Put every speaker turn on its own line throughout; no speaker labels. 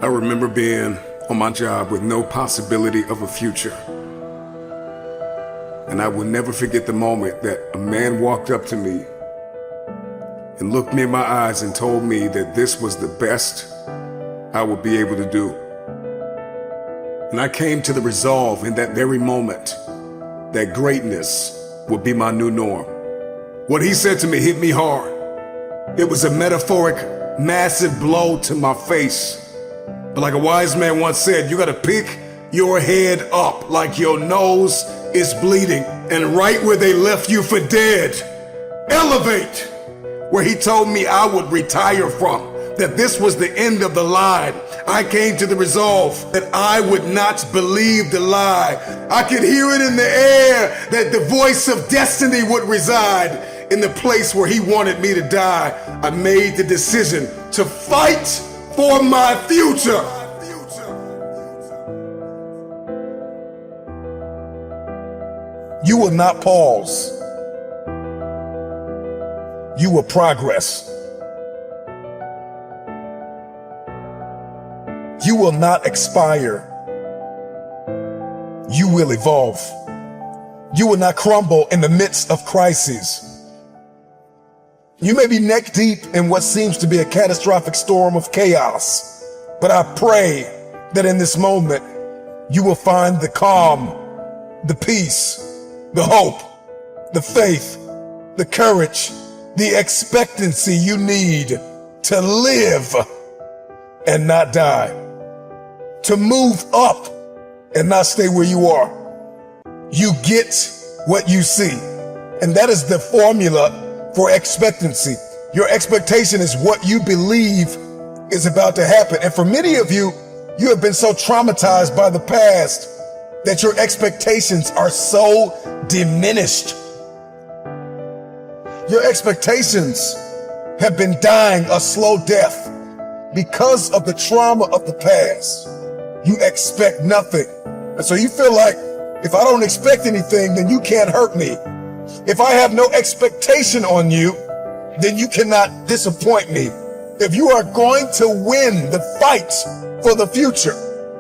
I remember being on my job with no possibility of a future. And I will never forget the moment that a man walked up to me and looked me in my eyes and told me that this was the best I would be able to do. And I came to the resolve in that very moment that greatness would be my new norm. What he said to me hit me hard. It was a metaphoric, massive blow to my face. But like a wise man once said, you gotta pick your head up like your nose is bleeding, and right where they left you for dead, elevate. Where he told me I would retire from, that this was the end of the line. I came to the resolve that I would not believe the lie. I could hear it in the air that the voice of destiny would reside in the place where he wanted me to die. I made the decision to fight for my future.
You will not pause. You will progress. You will not expire. You will evolve. You will not crumble in the midst of crises. You may be neck deep in what seems to be a catastrophic storm of chaos, but I pray that in this moment, you will find the calm, the peace, the hope, the faith, the courage, the expectancy you need to live and not die, to move up and not stay where you are. You get what you see, and that is the formula for expectancy. Your expectation is what you believe is about to happen. And for many of you, you have been so traumatized by the past that your expectations are so diminished. Your expectations have been dying a slow death because of the trauma of the past. You expect nothing. And so you feel like, if I don't expect anything, then you can't hurt me. If I have no expectation on you, then you cannot disappoint me. If you are going to win the fight for the future,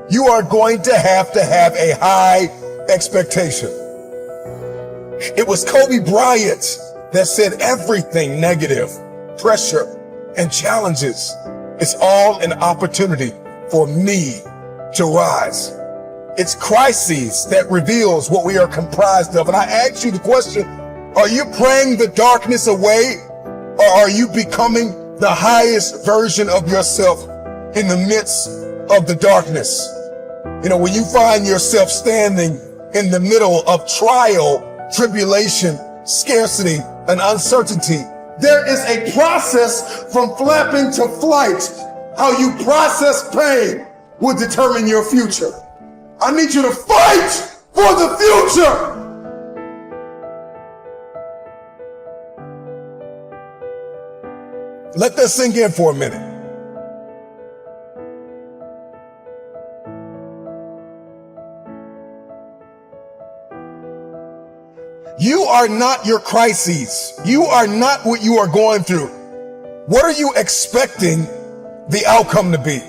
you are going to have a high expectation. It was Kobe Bryant that said everything negative, pressure, and challenges is all an opportunity for me to rise. It's crises that reveals what we are comprised of. And I ask you the question, are you praying the darkness away, or are you becoming the highest version of yourself in the midst of the darkness? You know, when you find yourself standing in the middle of trial, tribulation, scarcity, and uncertainty, there is a process from flapping to flight. How you process pain will determine your future. I need you to fight for the future. Let that sink in for a minute. You are not your crises. You are not what you are going through. What are you expecting the outcome to be?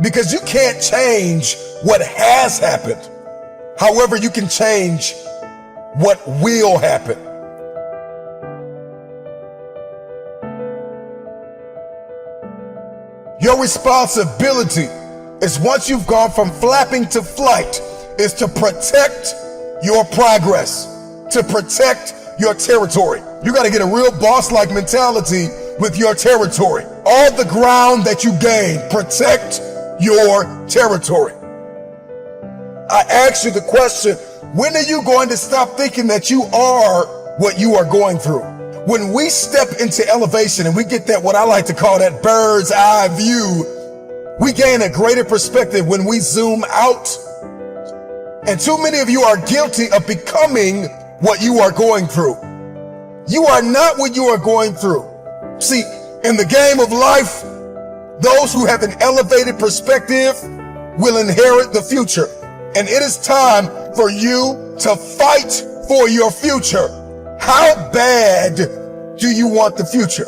Because you can't change what has happened. However, you can change what will happen. Your responsibility is, once you've gone from flapping to flight, is to protect your progress, to protect your territory. You got to get a real boss-like mentality with your territory. All the ground that you gain, protect your territory. I ask you the question, when are you going to stop thinking that you are what you are going through? When we step into elevation and we get that, what I like to call that bird's eye view, we gain a greater perspective when we zoom out. And too many of you are guilty of becoming what you are going through. You are not what you are going through. See, in the game of life, those who have an elevated perspective will inherit the future. And it is time for you to fight for your future. How bad do you want the future?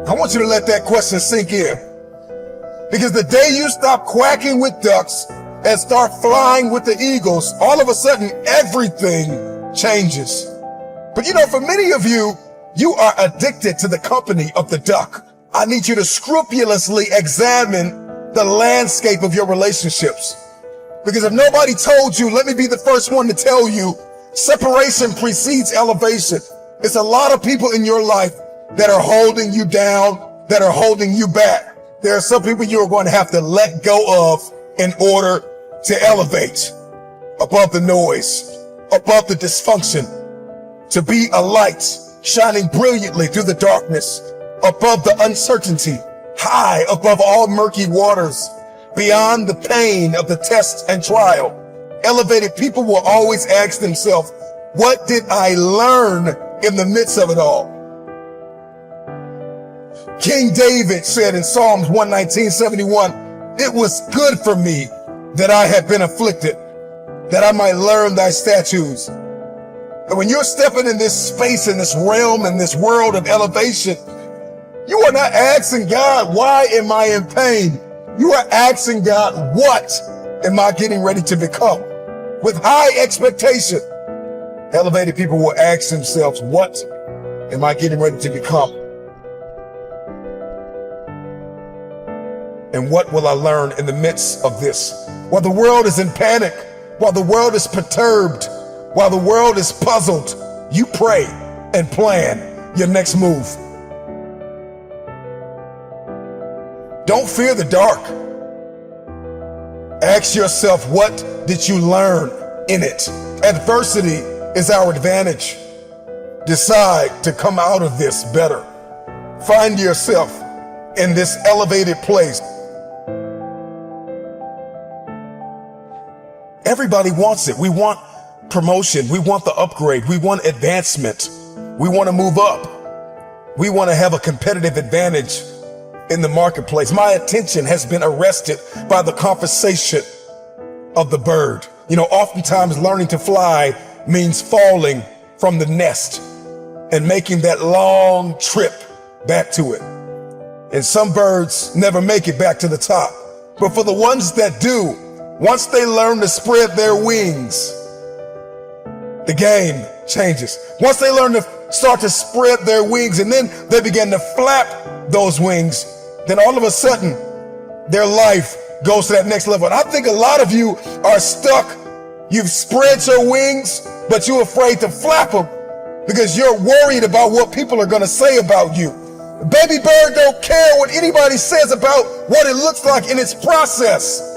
I want you to let that question sink in. Because the day you stop quacking with ducks and start flying with the eagles, all of a sudden everything changes. But you know, for many of you, you are addicted to the company of the duck. I need you to scrupulously examine the landscape of your relationships. Because if nobody told you, let me be the first one to tell you, separation precedes elevation. It's a lot of people in your life that are holding you down, that are holding you back. There are some people you are going to have to let go of in order to elevate above the noise, above the dysfunction, to be a light shining brilliantly through the darkness, above the uncertainty, high above all murky waters, beyond the pain of the test and trial. Elevated people will always ask themselves, what did I learn in the midst of it all? King David said in Psalms 119:71, it was good for me that I had been afflicted, that I might learn thy statutes. And when you're stepping in this space, in this realm, in this world of elevation, you are not asking God, why am I in pain? You are asking God, what am I getting ready to become? With high expectation, elevated people will ask themselves, what am I getting ready to become? And what will I learn in the midst of this? While the world is in panic, while the world is perturbed, while the world is puzzled, you pray and plan your next move. Don't fear the dark. Ask yourself, what did you learn in it? Adversity is our advantage. Decide to come out of this better. Find yourself in this elevated place. Everybody wants it. We want promotion. We want the upgrade. We want advancement. We want to move up. We want to have a competitive advantage in the marketplace. My attention has been arrested by the conversation of the bird. You know, oftentimes learning to fly means falling from the nest and making that long trip back to it. And some birds never make it back to the top. But for the ones that do, once they learn to spread their wings, the game changes. Once they learn to start to spread their wings and then they begin to flap those wings, then all of a sudden their life goes to that next level. And I think a lot of you are stuck. You've spread your wings, but you're afraid to flap them because you're worried about what people are going to say about you. Baby bird don't care what anybody says about what it looks like in its process,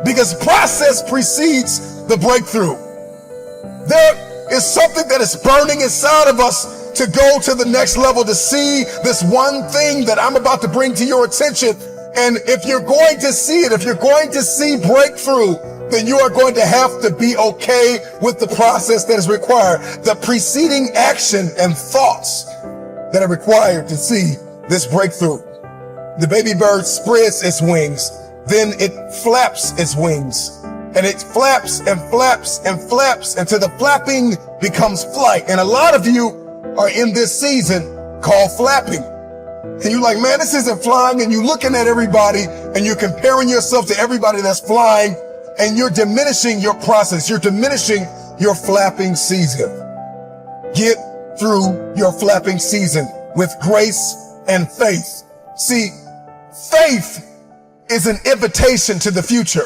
because process precedes the breakthrough. There is something that is burning inside of us to go to the next level, to see this one thing that I'm about to bring to your attention. And if you're going to see it, if you're going to see breakthrough, then you are going to have to be okay with the process that is required, the preceding action and thoughts that are required to see this breakthrough. The baby bird spreads its wings, then it flaps its wings, and it flaps and flaps and flaps until the flapping becomes flight. And a lot of you are in this season called flapping. And you're like, man, this isn't flying. And you're looking at everybody and you're comparing yourself to everybody that's flying, and you're diminishing your process. You're diminishing your flapping season. Get through your flapping season with grace and faith. See, faith is an invitation to the future.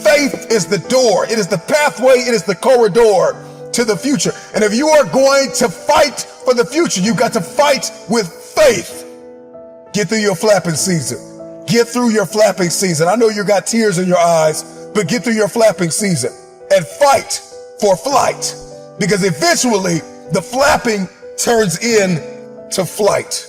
Faith is the door. It is the pathway. It is the corridor to the future. And if you are going to fight for the future, you've got to fight with faith. Get through your flapping season. Get through your flapping season. I know you got tears in your eyes, but get through your flapping season and fight for flight, because eventually the flapping turns into flight.